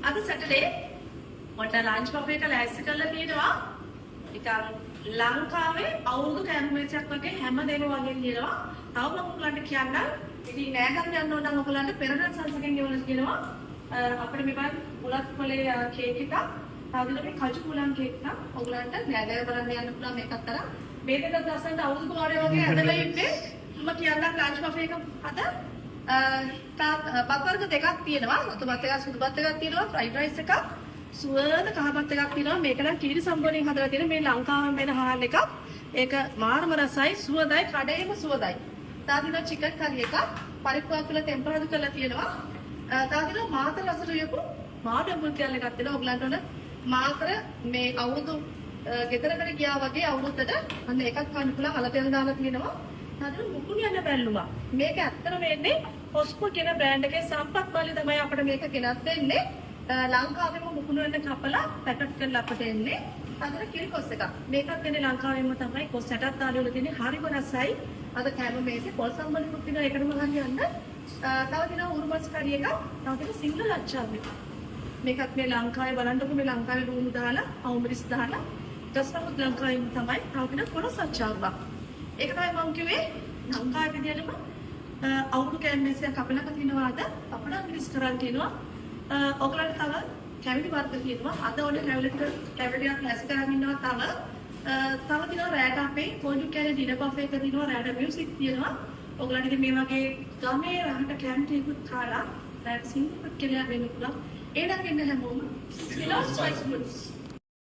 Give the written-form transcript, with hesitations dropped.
අද සැටර්ඩේ මට ලන්ච් බෆේ එක ලෑස්ති කරලා තියෙනවා. නිකන් ලංකාවේ අවුරුදු කෑම මේසයක් වගේ හැමදේම වගේ තියෙනවා. තව මම ඔයගලන්ට කියන්නම්. ඉතින් නෑ ගන්න යන්න ඕන නම් ඔයගලන්ට පෙරදන් සංසකෙන් ගෙවලා කියනවා. අපිට මෙවන් බුලත් කොලේ කේක් එකක්, තව මේ කජු කුලම් කේක් එකක් ඔයගලන්ට නෑදෑය බලන්න යන්න පුළුවන් මේකත් තරම්. මේ දෙක දවසකට අවුරුදු කුමාරයෝ වගේ ඇඳලා ඉන්නේ. මම කියන්නම් ලන්ච් බෆේ එක අද බත් වර්ග දෙකක් තියෙනවා. රතු බත් එකක්, සුදු බත් එකක් තියෙනවා, ෆ්‍රයිඩ් රයිස් එකක්, සුවඳ කහ බත් එකක් තියෙනවා. මේක නම් කීරි සම්බෝලෙන් හදලා තියෙන මේ ලංකාවෙන් වෙන හාල් එකක්. ඒක මාරම රසයි, සුවඳයි, කඩේම සුවඳයි. තාදින චිකන් කරි එකක්, පරිප්පුවක් වල ටෙම්පරාදු කරලා තියෙනවා. තාදින මාතර රසට යපු මාඩම්බුල් කියලා එකක් තියෙනවා. ඔයගලන්ට උන මාතර මේ අවුරුදු ගෙදරකට ගියා වගේ අවුරුද්දට අන්න එකක් කන්න පුළුවන් අලතෙල් දාලා තියෙනවා. තාදින මුකුණු යන බැල්ලුවා. මේක ඇත්තටම වෙන්නේ හොස්පෝ කියන බ්‍රෑන්ඩ් එකේ සම්පත් වලින් තමයි අපිට මේක ගෙනත් දෙන්නේ. ලංකාවෙම මුකුණු වෙන කපලා පැකට් කරලා අපිට එන්නේ. අතන කිරි කොස් එකක්. මේකත් වෙන්නේ ලංකාවෙම තමයි. කොස් 60ක් තාලේ වල තියෙන්නේ. හරිම රසයි. අද කෑම මේසේ පොල් සම්බන්ධ කුප්පින එකටම ගන්න යන්න. තව දිනවා උරුමස් කරි එකක්. තව දින සිංහල ලච්චාව එක. මේකත් මේ ලංකාවේ බලන්නකො මේ ලංකාවේ රූම් දාලා අවුමරිස් දාලා දස්වරුත් ලංකාවෙම තමයි. තව දින පොරොස් අච්චාව. ඒක තමයි මම කිව්වේ ලංකාවේ විදියටම අවුරුදු කෑම මේසයක් අපලක තියෙනවාද අපිට මිනිස් කරන් තියෙනවා. ඔයගලන්ට තව කැවිලි වර්ග තියෙනවා. අද ඔන්න කැවිලියක් ලෑස්ති කරන් ඉන්නවා තව. තව තියෙනවා රෑට අපේ කොල්ඩ් කැලේ ඩිනර් බෆේ එක තියෙනවා. රෑට මියුසික් තියෙනවා. ඔයගලන්ට ඉතින් මේ වගේ ගමේ රහට කැම්ප් එකකුත් කාලා රෑට සිංහපත් කියලා වෙන්න පුළුවන්. ඒකට එන්න හැමෝම ස්පයිස් ෆුඩ්ස්